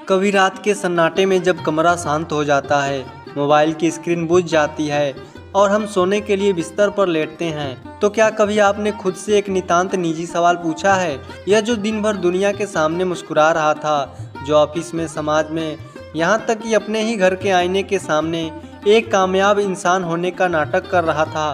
कभी रात के सन्नाटे में जब कमरा शांत हो जाता है, मोबाइल की स्क्रीन बुझ जाती है और हम सोने के लिए बिस्तर पर लेटते हैं, तो क्या कभी आपने खुद से एक नितांत निजी सवाल पूछा है? यह जो दिन भर दुनिया के सामने मुस्कुरा रहा था, जो ऑफिस में, समाज में, यहाँ तक कि अपने ही घर के आईने के सामने एक कामयाब इंसान होने का नाटक कर रहा था,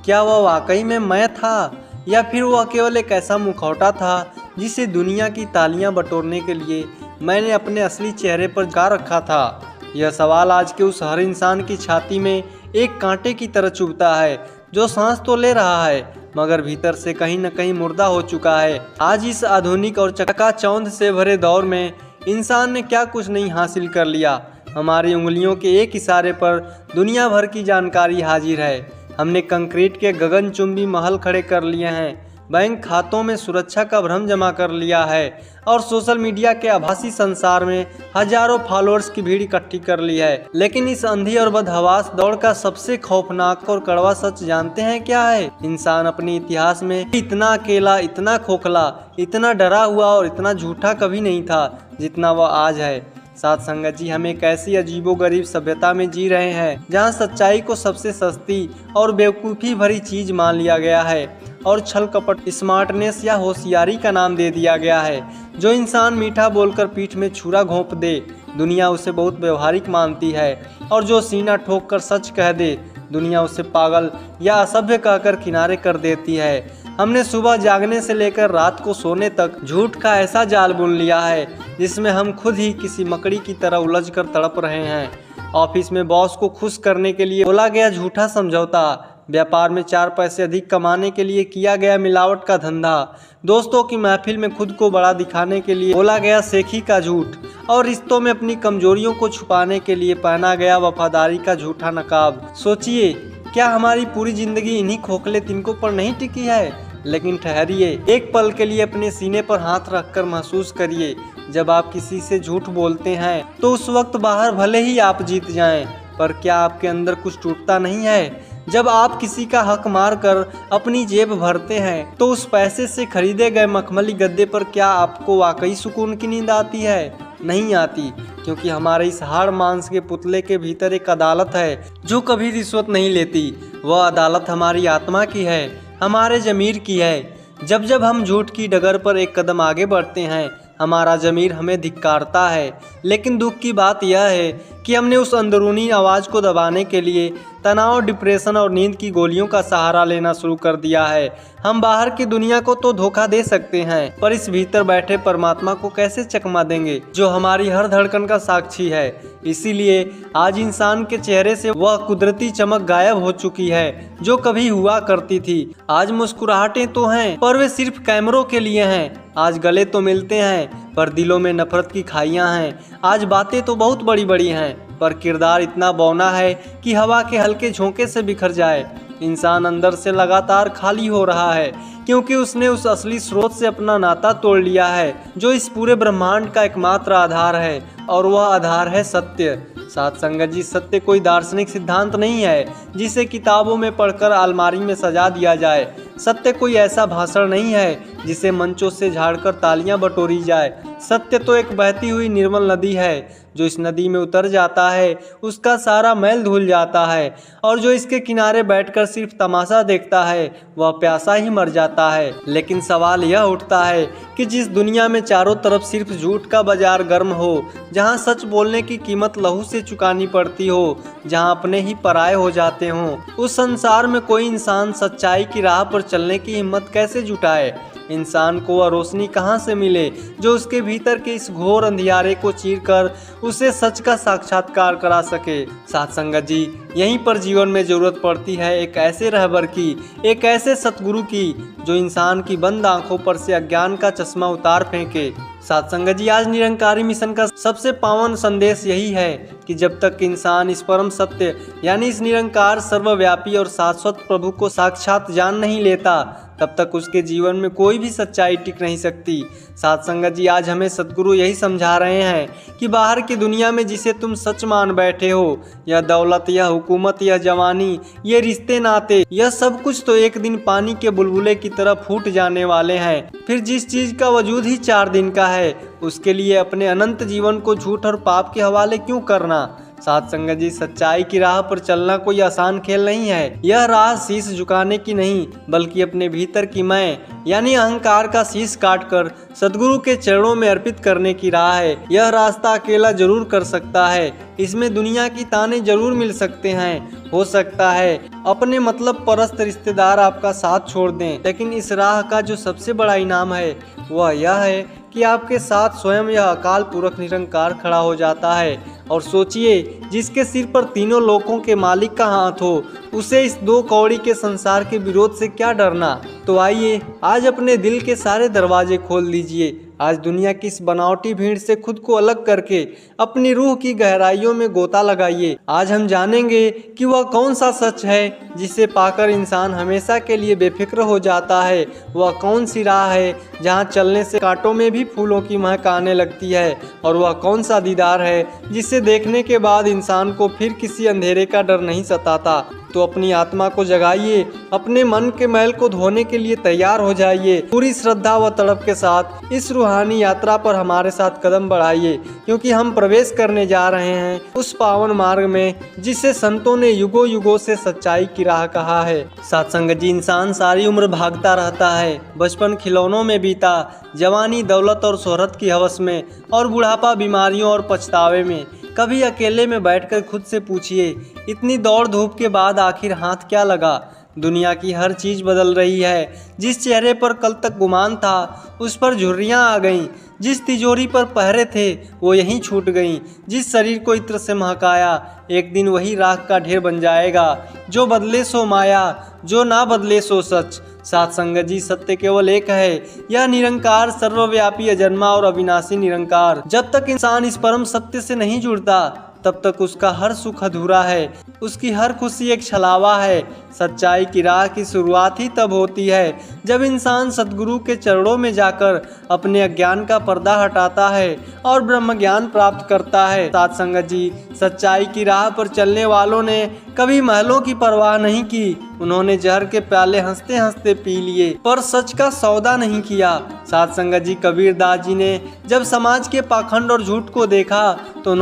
क्या वह वाकई में मैं था या फिर वह केवल एक ऐसा मुखौटा था जिसे दुनिया की तालियां बटोरने के लिए मैंने अपने असली चेहरे पर गा रखा था? यह सवाल आज के उस हर इंसान की छाती में एक कांटे की तरह चुभता है, जो सांस तो ले रहा है मगर भीतर से कहीं न कहीं मुर्दा हो चुका है। आज इस आधुनिक और चकाचौंध से भरे दौर में इंसान ने क्या कुछ नहीं हासिल कर लिया। हमारी उंगलियों के एक इशारे पर दुनिया भर की जानकारी हाजिर है। हमने कंक्रीट के गगनचुंबी महल खड़े कर लिए हैं, बैंक खातों में सुरक्षा का भ्रम जमा कर लिया है और सोशल मीडिया के आभासी संसार में हजारों फॉलोअर्स की भीड़ इकट्ठी कर ली है। लेकिन इस अंधी और बदहवास दौड़ का सबसे खौफनाक और कड़वा सच जानते हैं क्या है? इंसान अपने इतिहास में इतना अकेला, इतना खोखला, इतना डरा हुआ और इतना झूठा कभी नहीं था जितना वह आज है। साथ संगत जी, हम एक ऐसी अजीबोगरीब सभ्यता में जी रहे हैं जहां सच्चाई को सबसे सस्ती और बेवकूफ़ी भरी चीज मान लिया गया है और छल कपट, स्मार्टनेस या होशियारी का नाम दे दिया गया है। जो इंसान मीठा बोलकर पीठ में छुरा घोंप दे, दुनिया उसे बहुत व्यवहारिक मानती है, और जो सीना ठोक कर सच कह दे, दुनिया उसे पागल या असभ्य कहकर किनारे कर देती है। हमने सुबह जागने से लेकर रात को सोने तक झूठ का ऐसा जाल बुन लिया है जिसमें हम खुद ही किसी मकड़ी की तरह उलझ कर तड़प रहे हैं। ऑफिस में बॉस को खुश करने के लिए बोला गया झूठा समझौता, व्यापार में 4 पैसे अधिक कमाने के लिए किया गया मिलावट का धंधा, दोस्तों की महफिल में खुद को बड़ा दिखाने के लिए बोला गया सेखी का झूठ, और रिश्तों में अपनी कमजोरियों को छुपाने के लिए पहना गया वफादारी का झूठा नकाब। सोचिए, क्या हमारी पूरी जिंदगी इन्हीं खोखले तिनकों पर नहीं टिकी है? लेकिन ठहरिए, एक पल के लिए अपने सीने पर हाथ रखकर महसूस करिए, जब आप किसी से झूठ बोलते हैं तो उस वक्त बाहर भले ही आप जीत जाएं, पर क्या आपके अंदर कुछ टूटता नहीं है? जब आप किसी का हक मार कर अपनी जेब भरते हैं तो उस पैसे से खरीदे गए मखमली गद्दे पर क्या आपको वाकई सुकून की नींद आती है? नहीं आती, क्योंकि हमारे इस हाड़ मांस के पुतले के भीतर एक अदालत है जो कभी रिश्वत नहीं लेती। वह अदालत हमारी आत्मा की है, हमारे ज़मीर की है। जब जब हम झूठ की डगर पर एक कदम आगे बढ़ते हैं, हमारा ज़मीर हमें धिक्कारता है। लेकिन दुख की बात यह है कि हमने उस अंदरूनी आवाज़ को दबाने के लिए तनाव, डिप्रेशन और नींद की गोलियों का सहारा लेना शुरू कर दिया है। हम बाहर की दुनिया को तो धोखा दे सकते हैं, पर इस भीतर बैठे परमात्मा को कैसे चकमा देंगे, जो हमारी हर धड़कन का साक्षी है। इसीलिए आज इंसान के चेहरे से वह कुदरती चमक गायब हो चुकी है जो कभी हुआ करती थी। आज मुस्कुराहटें तो हैं, पर वे सिर्फ कैमरों के लिए हैं। आज गले तो मिलते हैं, पर दिलों में नफरत की खाइयां हैं। आज बातें तो बहुत बड़ी बड़ी हैं, पर किरदार इतना बौना है कि हवा के हल्के झोंके से बिखर जाए। इंसान अंदर से लगातार खाली हो रहा है, क्योंकि उसने उस असली स्रोत से अपना नाता तोड़ लिया है जो इस पूरे ब्रह्मांड का एकमात्र आधार है, और वह आधार है सत्य। साथ संगत जी, सत्य कोई दार्शनिक सिद्धांत नहीं है जिसे किताबों में पढ़कर अलमारी में सजा दिया जाए। सत्य कोई ऐसा भाषण नहीं है जिसे मंचों से झाड़कर तालियां बटोरी जाए। सत्य तो एक बहती हुई निर्मल नदी है, जो इस नदी में उतर जाता है उसका सारा मैल धुल जाता है, और जो इसके किनारे बैठकर सिर्फ तमाशा देखता है वह प्यासा ही मर जाता है। लेकिन सवाल यह उठता है कि जिस दुनिया में चारों तरफ सिर्फ झूठ का बाजार गर्म हो, जहां सच बोलने की कीमत लहू से चुकानी पड़ती हो, जहां अपने ही पराये हो जाते हों, उस संसार में कोई इंसान सच्चाई की राह पर चलने की हिम्मत कैसे जुटाए? इंसान को वह रोशनी कहाँ से मिले जो उसके भीतर के इस घोर अंधियारे को चीरकर उसे सच का साक्षात्कार करा सके? साथ संगत जी, यहीं पर जीवन में जरूरत पड़ती है एक ऐसे रहबर की, एक ऐसे सतगुरु की, जो इंसान की बंद आंखों पर से अज्ञान का चश्मा उतार फेंके। साथ संगत जी, आज निरंकारी मिशन का सबसे पावन संदेश यही है कि जब तक इंसान इस परम सत्य यानी इस निरंकार, सर्वव्यापी और शाश्वत प्रभु को साक्षात जान नहीं लेता, तब तक उसके जीवन में कोई भी सच्चाई टिक नहीं सकती। साथ संगत जी, आज हमें सद्गुरु यही समझा रहे हैं कि बाहर की दुनिया में जिसे तुम सच मान बैठे हो, यह दौलत, यह हुकूमत, यह जवानी, ये रिश्ते नाते, यह सब कुछ तो एक दिन पानी के बुलबुले की तरह फूट जाने वाले हैं। फिर जिस चीज का वजूद ही 4 दिन का है, उसके लिए अपने अनंत जीवन को झूठ और पाप के हवाले क्यों करना। साथ संगत जी, सच्चाई की राह पर चलना कोई आसान खेल नहीं है। यह राह शीश झुकाने की नहीं, बल्कि अपने भीतर की मैं यानी अहंकार का शीश काटकर सद्गुरु के चरणों में अर्पित करने की राह है। यह रास्ता अकेला जरूर कर सकता है, इसमें दुनिया की ताने जरूर मिल सकते हैं। हो सकता है अपने मतलब परस्त रिश्तेदार आपका साथ छोड़ दें, लेकिन इस राह का जो सबसे बड़ा इनाम है वह यह है कि आपके साथ स्वयं यह अकाल पुरख निरंकार खड़ा हो जाता है। और सोचिए, जिसके सिर पर तीनों लोकों के मालिक का हाथ हो, उसे इस 2 कौड़ी के संसार के विरोध से क्या डरना। तो आइए आज अपने दिल के सारे दरवाजे खोल दीजिए। आज दुनिया की इस बनावटी भीड़ से खुद को अलग करके अपनी रूह की गहराइयों में गोता लगाइए। आज हम जानेंगे कि वह कौन सा सच है जिसे पाकर इंसान हमेशा के लिए बेफिक्र हो जाता है। वह कौन सी राह है जहाँ चलने से कांटों में भी फूलों की महक आने लगती है। और वह कौन सा दीदार है जिसे देखने के बाद इंसान को फिर किसी अंधेरे का डर नहीं सताता। तो अपनी आत्मा को जगाइए, अपने मन के मैल को धोने के लिए तैयार हो जाइए। पूरी श्रद्धा व तड़प के साथ इस रूहानी यात्रा पर हमारे साथ कदम बढ़ाइए, क्योंकि हम प्रवेश करने जा रहे हैं उस पावन मार्ग में जिसे संतों ने युगों युगों से सच्चाई की राह कहा है। सत्संग जी, इंसान सारी उम्र भागता रहता है। बचपन खिलौनों में बीता, जवानी दौलत और शोहरत की हवस में, और बुढ़ापा बीमारियों और पछतावे में। कभी अकेले में बैठकर खुद से पूछिए, इतनी दौड़ धूप के बाद आखिर हाथ क्या लगा। दुनिया की हर चीज़ बदल रही है। जिस चेहरे पर कल तक गुमान था, उस पर झुर्रियाँ आ गईं। जिस तिजोरी पर पहरे थे, वो यहीं छूट गईं। जिस शरीर को इत्र से महकाया, एक दिन वही राख का ढेर बन जाएगा। जो बदले सो माया, जो ना बदले सो सच। साथ संगत जी, सत्य केवल एक है, यह निरंकार, सर्वव्यापी, अजन्मा और अविनाशी निरंकार। जब तक इंसान इस परम सत्य से नहीं जुड़ता, तब तक उसका हर सुख अधूरा है, उसकी हर खुशी एक छलावा है। सच्चाई की राह की शुरुआत ही तब होती है जब इंसान सद्गुरु के चरणों में जाकर अपने अज्ञान का पर्दा हटाता है और ब्रह्म ज्ञान प्राप्त करता है। साथ संगत जी, सच्चाई की राह पर चलने वालों ने कभी महलों की परवाह नहीं की। उन्होंने जहर के प्याले हंसते हंसते पी लिए, पर सच का सौदा नहीं किया। साथ संगत जी, कबीर दास जी ने जब समाज के पाखंड और झूठ को देखा तो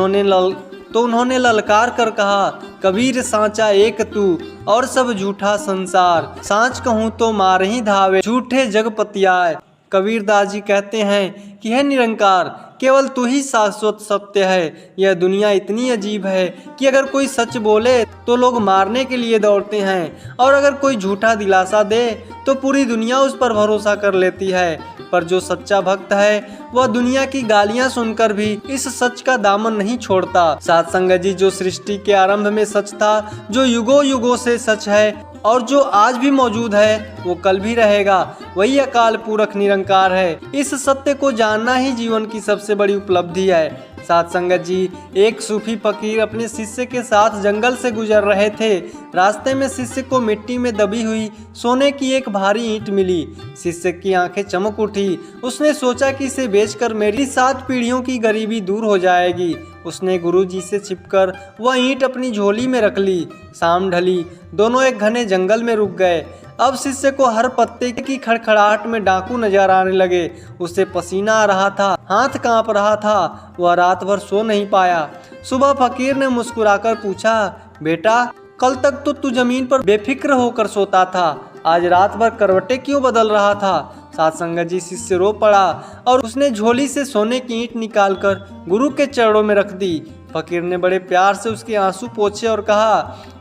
उन्होंने ललकार कर कहा, कबीर सांचा एक तू और सब झूठा संसार। सांच कहूँ तो मार ही धावे, झूठे जग पतियाए। कबीर दास जी कहते हैं कि है निरंकार, केवल तू ही शाश्वत सत्य है। यह दुनिया इतनी अजीब है कि अगर कोई सच बोले तो लोग मारने के लिए दौड़ते हैं, और अगर कोई झूठा दिलासा दे तो पूरी दुनिया उस पर भरोसा कर लेती है। पर जो सच्चा भक्त है वह दुनिया की गालियां सुनकर भी इस सच का दामन नहीं छोड़ता। साथ संगत जी, जो सृष्टि के आरंभ में सच था, जो युगों युगों से सच है और जो आज भी मौजूद है, वो कल भी रहेगा, वही अकाल पुरख निरंकार है। इस सत्य को जानना ही जीवन की सबसे बड़ी उपलब्धि है। साथ संगत जी, एक सूफी फकीर अपने शिष्य के साथ जंगल से गुजर रहे थे। रास्ते में शिष्य को मिट्टी में दबी हुई सोने की एक भारी ईंट मिली। शिष्य की आंखें चमक उठी। उसने सोचा कि इसे बेचकर मेरी 7 पीढ़ियों की गरीबी दूर हो जाएगी। उसने गुरुजी से छिपकर वह ईंट अपनी झोली में रख ली। शाम ढली, दोनों एक घने जंगल में रुक गए। अब शिष्य को हर पत्ते की खड़खड़ाहट में डाकू नजर आने लगे। उसे पसीना आ रहा था, हाथ कांप रहा था। वह रात भर सो नहीं पाया। सुबह फकीर ने मुस्कुराकर पूछा, बेटा, कल तक तो तू जमीन पर बेफिक्र होकर सोता था, आज रात भर करवटें क्यों बदल रहा था। साथ संगत जी, शिष्य रो पड़ा और उसने झोली से सोने की ईंट निकालकर गुरु के चरणों में रख दी। फकीर ने बड़े प्यार से उसके आंसू पोंछे और कहा,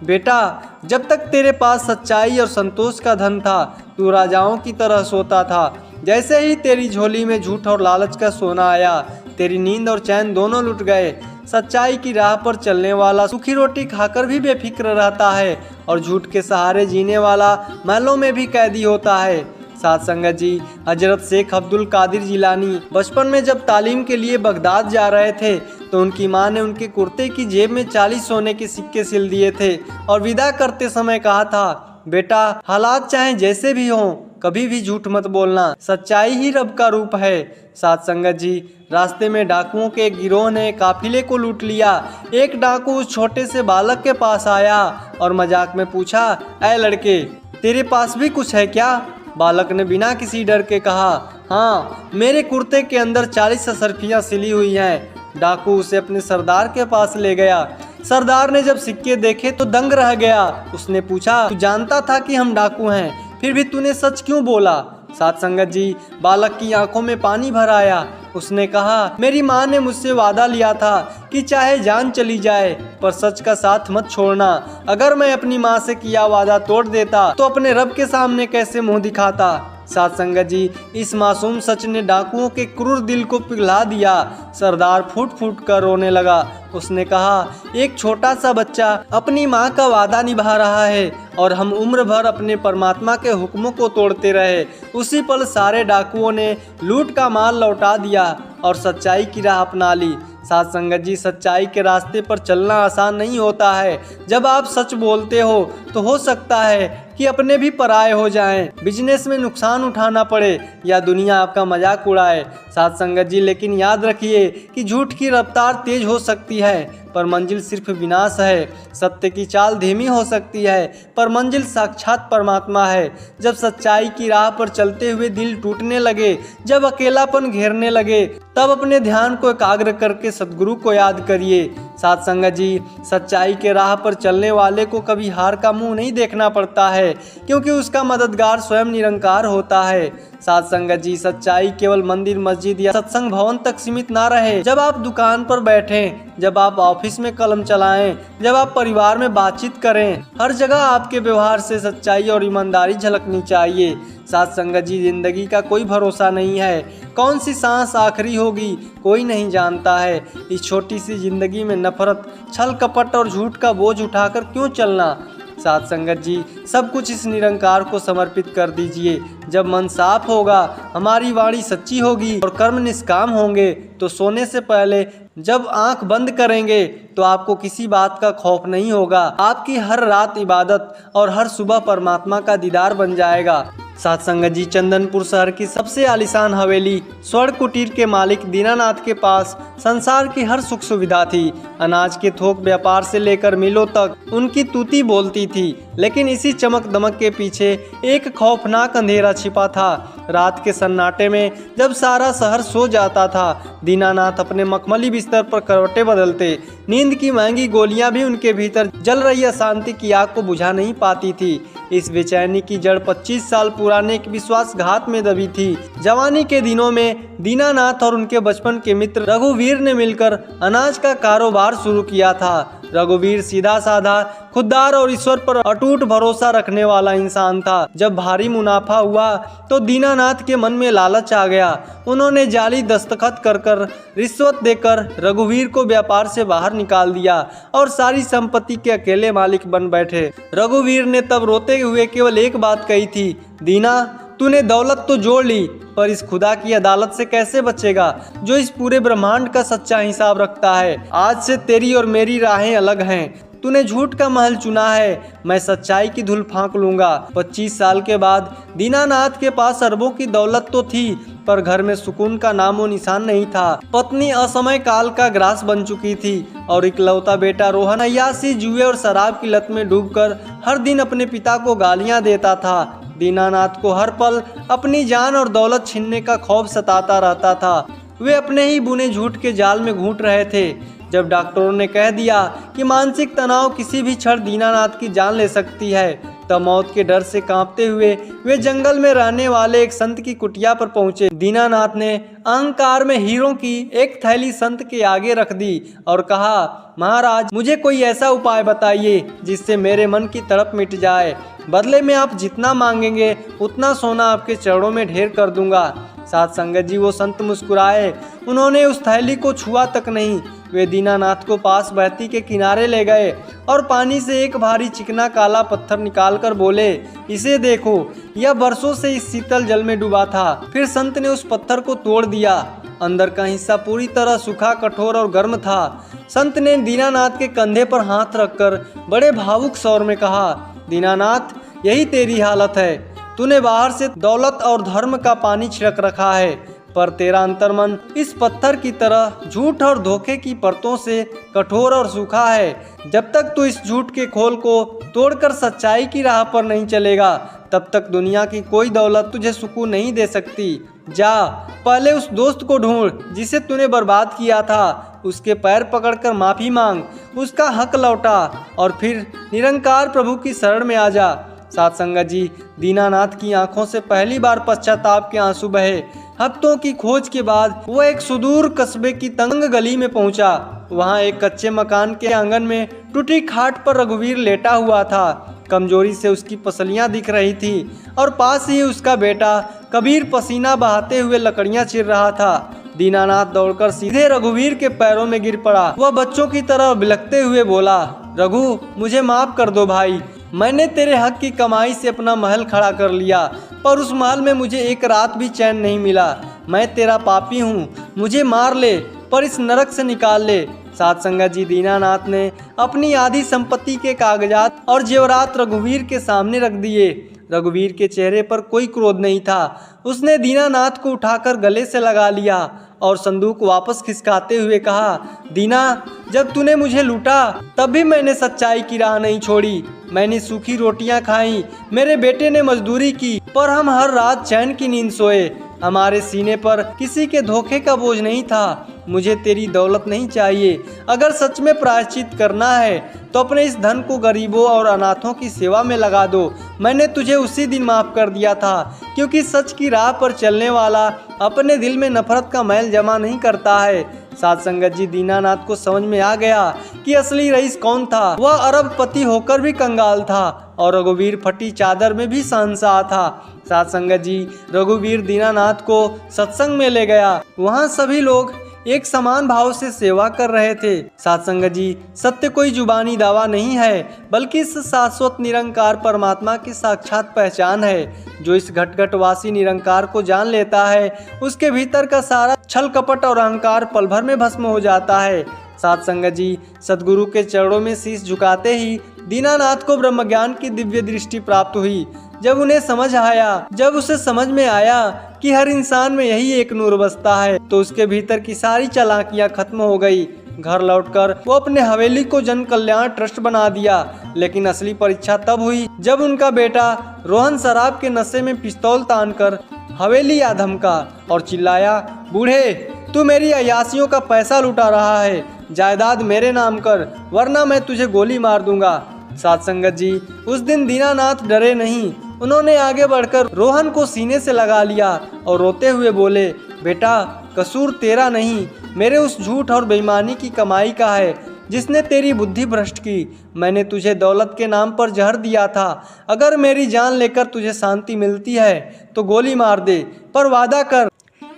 बेटा, जब तक तेरे पास सच्चाई और संतोष का धन था, तू राजाओं की तरह सोता था। जैसे ही तेरी झोली में झूठ और लालच का सोना आया, तेरी नींद और चैन दोनों लुट गए। सच्चाई की राह पर चलने वाला सूखी रोटी खाकर भी बेफिक्र रहता है, और झूठ के सहारे जीने वाला महलों में भी कैदी होता है। साथ संगत जी, हजरत शेख अब्दुल कादिर जिलानी बचपन में जब तालीम के लिए बगदाद जा रहे थे, तो उनकी मां ने उनके कुर्ते की जेब में 40 सोने के सिक्के सिल दिए थे और विदा करते समय कहा था, बेटा, हालात चाहे जैसे भी हों, कभी भी झूठ मत बोलना। सच्चाई ही रब का रूप है। साथ संगत जी, रास्ते में डाकुओं के एक गिरोह ने काफिले को लूट लिया। एक डाकू उस छोटे से बालक के पास आया और मजाक में पूछा, ऐ लड़के, तेरे पास भी कुछ है क्या? बालक ने बिना किसी डर के कहा, हाँ, मेरे कुर्ते के अंदर 40 अशर्फियाँ सिली हुई हैं। डाकू उसे अपने सरदार के पास ले गया। सरदार ने जब सिक्के देखे तो दंग रह गया। उसने पूछा, तू जानता था कि हम डाकू हैं, फिर भी तूने सच क्यों बोला? साथ संगत जी, बालक की आंखों में पानी भर आया। उसने कहा, मेरी माँ ने मुझसे वादा लिया था कि चाहे जान चली जाए पर सच का साथ मत छोड़ना। अगर मैं अपनी माँ से किया वादा तोड़ देता तो अपने रब के सामने कैसे मुंह दिखाता? साथ संगत जी, इस मासूम सच ने डाकुओं के क्रूर दिल को पिघला दिया। सरदार फूट फूट कर रोने लगा। उसने कहा, एक छोटा सा बच्चा अपनी माँ का वादा निभा रहा है और हम उम्र भर अपने परमात्मा के हुक्मों को तोड़ते रहे। उसी पल सारे डाकुओं ने लूट का माल लौटा दिया और सच्चाई की राह अपना ली। साथ संगत जी, सच्चाई के रास्ते पर चलना आसान नहीं होता है। जब आप सच बोलते हो तो हो सकता है कि अपने भी पराये हो जाएं, बिजनेस में नुकसान उठाना पड़े या दुनिया आपका मजाक उड़ाए। साथ संगत जी, लेकिन याद रखिए कि झूठ की रफ्तार तेज हो सकती है पर मंजिल सिर्फ विनाश है। सत्य की चाल धीमी हो सकती है पर मंजिल साक्षात परमात्मा है। जब सच्चाई की राह पर चलते हुए दिल टूटने लगे, जब अकेलापन घेरने लगे, तब अपने ध्यान को एकाग्र करके सद्गुरु को याद करिए। साथ संगत जी, सच्चाई के राह पर चलने वाले को कभी हार का मुंह नहीं देखना पड़ता है, क्योंकि उसका मददगार स्वयं निरंकार होता है। साथ संगत जी, सच्चाई केवल मंदिर, मस्जिद या सत्संग भवन तक सीमित ना रहे। जब आप दुकान पर बैठें, जब आप ऑफिस में कलम चलाएं, जब आप परिवार में बातचीत करें, हर जगह आपके व्यवहार से सच्चाई और ईमानदारी झलकनी चाहिए। साथ संगत जी, जिंदगी का कोई भरोसा नहीं है। कौन सी सांस आखिरी होगी कोई नहीं जानता है। इस छोटी सी जिंदगी में नफरत, छल कपट और झूठ का बोझ उठाकर क्यों चलना? साथ संगत जी, सब कुछ इस निरंकार को समर्पित कर दीजिए। जब मन साफ होगा, हमारी वाणी सच्ची होगी और कर्म निष्काम होंगे तो सोने से पहले जब आंख बंद करेंगे तो आपको किसी बात का खौफ नहीं होगा। आपकी हर रात इबादत और हर सुबह परमात्मा का दीदार बन जाएगा। साथ संगत जी, चंदनपुर शहर की सबसे आलीशान हवेली स्वर्ण कुटीर के मालिक दीनानाथ के पास संसार की हर सुख सुविधा थी। अनाज के थोक व्यापार से लेकर मिलों तक उनकी तूती बोलती थी। लेकिन इसी चमक दमक के पीछे एक खौफनाक अंधेरा छिपा था। रात के सन्नाटे में जब सारा शहर सो जाता था, दीनानाथ अपने मखमली बिस्तर पर करवटें बदलते। नींद की महंगी गोलियां भी उनके भीतर जल रही अशांति की आग को बुझा नहीं पाती थी। इस बेचैनी की जड़ 25 साल पुराने एक विश्वासघात में दबी थी। जवानी के दिनों में दीनानाथ और उनके बचपन के मित्र रघुवीर ने मिलकर अनाज का कारोबार शुरू किया था। रघुवीर सीधा साधा, खुददार और ईश्वर पर अटूट भरोसा रखने वाला इंसान था। जब भारी मुनाफा हुआ तो दीनानाथ के मन में लालच आ गया। उन्होंने जाली दस्तखत कर रिश्वत देकर रघुवीर को व्यापार से बाहर निकाल दिया और सारी संपत्ति के अकेले मालिक बन बैठे। रघुवीर ने तब रोते हुए केवल एक बात कही थी, दीना, तूने दौलत तो जोड़ ली पर इस खुदा की अदालत से कैसे बचेगा जो इस पूरे ब्रह्मांड का सच्चा हिसाब रखता है। आज से तेरी और मेरी राहें अलग हैं। तूने झूठ का महल चुना है, मैं सच्चाई की धूल फांक लूंगा। 25 साल के बाद दीनानाथ के पास अरबों की दौलत तो थी पर घर में सुकून का नामो निशान नहीं था। पत्नी असमय काल का ग्रास बन चुकी थी और इकलौता बेटा रोहन अय्यासी, जुए और शराब की लत में डूबकर हर दिन अपने पिता को गालियां देता था। दीनानाथ को हर पल अपनी जान और दौलत छीनने का खौफ सताता रहता था। वे अपने ही बुने झूठ के जाल में घूट रहे थे। जब डॉक्टरों ने कह दिया कि मानसिक तनाव किसी भी क्षण दीनानाथ की जान ले सकती है, तब मौत के डर से कांपते हुए वे जंगल में रहने वाले एक संत की कुटिया पर पहुंचे। दीनानाथ ने अहंकार में हीरों की एक थैली संत के आगे रख दी और कहा, महाराज, मुझे कोई ऐसा उपाय बताइए जिससे मेरे मन की तड़प मिट जाए। बदले में आप जितना मांगेंगे उतना सोना आपके चरणों में ढेर कर दूंगा। साथ संगत जी, वो संत मुस्कुराए। उन्होंने उस थैली को छुआ तक नहीं। वे दीनानाथ को पास बहती के किनारे ले गए और पानी से एक भारी चिकना काला पत्थर निकालकर बोले, इसे देखो, यह बरसों से इस शीतल जल में डूबा था। फिर संत ने उस पत्थर को तोड़ दिया। अंदर का हिस्सा पूरी तरह सूखा, कठोर और गर्म था। संत ने दीनानाथ के कंधे पर हाथ रखकर बड़े भावुक स्वर में कहा, दीनानाथ, यही तेरी हालत है। तूने बाहर से दौलत और धर्म का पानी छिड़क रखा है, पर तेरा अंतर्मन इस पत्थर की तरह झूठ और धोखे की परतों से कठोर और सूखा है। जब तक तू इस झूठ के खोल को तोड़कर सच्चाई की राह पर नहीं चलेगा, तब तक दुनिया की कोई दौलत तुझे सुकून नहीं दे सकती। जा, पहले उस दोस्त को ढूंढ जिसे तूने बर्बाद किया था, उसके पैर पकड़कर माफी मांग, उसका हक लौटा और फिर निरंकार प्रभु की शरण में आ जा। साध संगत जी, दीनानाथ की आंखों से पहली बार पश्चाताप के आंसू बहे। हफ्तों की खोज के बाद वह एक सुदूर कस्बे की तंग गली में पहुंचा। वहां एक कच्चे मकान के आंगन में टूटी खाट पर रघुवीर लेटा हुआ था। कमजोरी से उसकी पसलियां दिख रही थी और पास ही उसका बेटा कबीर पसीना बहाते हुए लकड़ियां चीर रहा था। दीनानाथ दौड़कर सीधे रघुवीर के पैरों में गिर पड़ा। वह बच्चों की तरह बिलखते हुए बोला, रघु, मुझे माफ कर दो भाई। मैंने तेरे हक की कमाई से अपना महल खड़ा कर लिया, पर उस महल में मुझे एक रात भी चैन नहीं मिला। मैं तेरा पापी हूँ, मुझे मार ले, पर इस नरक से निकाल ले। साध संगत जी, दीनानाथ ने अपनी आधी संपत्ति के कागजात और जेवरात रघुवीर के सामने रख दिए। रघुवीर के चेहरे पर कोई क्रोध नहीं था। उसने दीनानाथ को उठाकर गले से लगा लिया और संदूक वापस खिसकाते हुए कहा, दीना, जब तूने मुझे लूटा तब भी मैंने सच्चाई की राह नहीं छोड़ी। मैंने सूखी रोटियां खाई, मेरे बेटे ने मजदूरी की, पर हम हर रात चैन की नींद सोए। हमारे सीने पर किसी के धोखे का बोझ नहीं था। मुझे तेरी दौलत नहीं चाहिए। अगर सच में प्रायश्चित करना है तो अपने इस धन को गरीबों और अनाथों की सेवा में लगा दो। मैंने तुझे उसी दिन माफ कर दिया था, क्योंकि सच की राह पर चलने वाला अपने दिल में नफरत का मैल जमा नहीं करता है। साध संगत जी, दीनानाथ को समझ में आ गया कि असली रईस कौन था। वह अरबपति होकर भी कंगाल था और रघुवीर फटी चादर में भी शहंशाह था। साध संगत जी, रघुवीर दीनानाथ को सत्संग में ले गया। वहाँ सभी लोग एक समान भाव से सेवा कर रहे थे। साध संगत जी, सत्य कोई जुबानी दावा नहीं है, बल्कि इस शाश्वत निरंकार परमात्मा की साक्षात पहचान है। जो इस घटघटवासी निरंकार को जान लेता है, उसके भीतर का सारा छल कपट और अहंकार पल भर में भस्म हो जाता है। साध संगत जी, सदगुरु के चरणों में शीश झुकाते ही दीनानाथ को ब्रह्मज्ञान की दिव्य दृष्टि प्राप्त हुई। जब उसे समझ में आया कि हर इंसान में यही एक नूर बसता है, तो उसके भीतर की सारी चालाकियां खत्म हो गई। घर लौटकर वो अपने हवेली को जन कल्याण ट्रस्ट बना दिया। लेकिन असली परीक्षा तब हुई जब उनका बेटा रोहन शराब के नशे में पिस्तौल तानकर हवेली आ धमका और चिल्लाया, बूढ़े, तू मेरी अयासियों का पैसा लुटा रहा है, जायदाद मेरे नाम कर, वरना मैं तुझे गोली मार दूंगा। साध संगत जी, उस दिन दीनानाथ डरे नहीं। उन्होंने आगे बढ़कर रोहन को सीने से लगा लिया और रोते हुए बोले, बेटा, कसूर तेरा नहीं, मेरे उस झूठ और बेईमानी की कमाई का है जिसने तेरी बुद्धि भ्रष्ट की। मैंने तुझे दौलत के नाम पर जहर दिया था। अगर मेरी जान लेकर तुझे शांति मिलती है तो गोली मार दे, पर वादा कर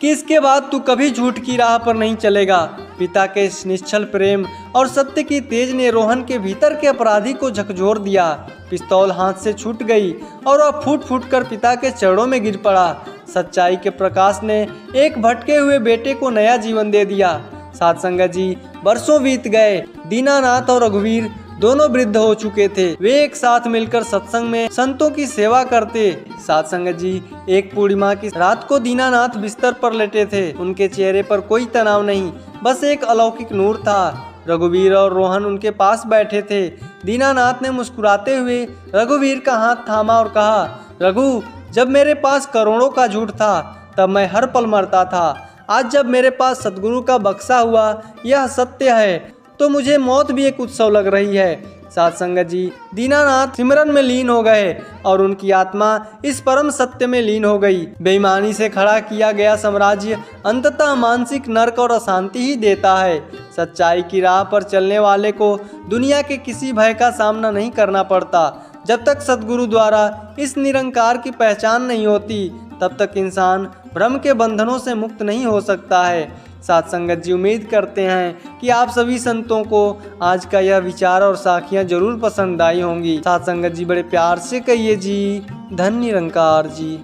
कि इसके बाद तू कभी झूठ की राह पर नहीं चलेगा। पिता के इस निश्चल प्रेम और सत्य की तेज ने रोहन के भीतर के अपराधी को झकझोर दिया। पिस्तौल हाथ से छूट गई और वह फूट फूट कर पिता के चरणों में गिर पड़ा। सच्चाई के प्रकाश ने एक भटके हुए बेटे को नया जीवन दे दिया। साध संगत जी, बरसों बीत गए। दीनानाथ और रघुवीर दोनों वृद्ध हो चुके थे। वे एक साथ मिलकर सत्संग में संतों की सेवा करते। साध संगत जी, एक पूर्णिमा की रात को दीनानाथ बिस्तर पर लेटे थे। उनके चेहरे पर कोई तनाव नहीं, बस एक अलौकिक नूर था। रघुवीर और रोहन उनके पास बैठे थे। दीनानाथ ने मुस्कुराते हुए रघुवीर का हाथ थामा और कहा, रघु, जब मेरे पास करोड़ों का झूठ था तब मैं हर पल मरता था। आज जब मेरे पास सद्गुरु का बक्सा हुआ, यह सत्य है, तो मुझे मौत भी एक उत्सव लग रही है। साध संगत जी, दीनानाथ सिमरन में लीन हो गए और उनकी आत्मा इस परम सत्य में लीन हो गई। बेईमानी से खड़ा किया गया साम्राज्य अंततः मानसिक नरक और अशांति ही देता है। सच्चाई की राह पर चलने वाले को दुनिया के किसी भय का सामना नहीं करना पड़ता। जब तक सद्गुरु द्वारा इस निरंकार की पहचान नहीं होती, तब तक इंसान भ्रम के बंधनों से मुक्त नहीं हो सकता है। साध संगत जी, उम्मीद करते हैं कि आप सभी संतों को आज का यह विचार और साखियाँ जरूर पसंद आई होंगी। साध संगत जी, बड़े प्यार से कहिए जी, धन्य निरंकार जी।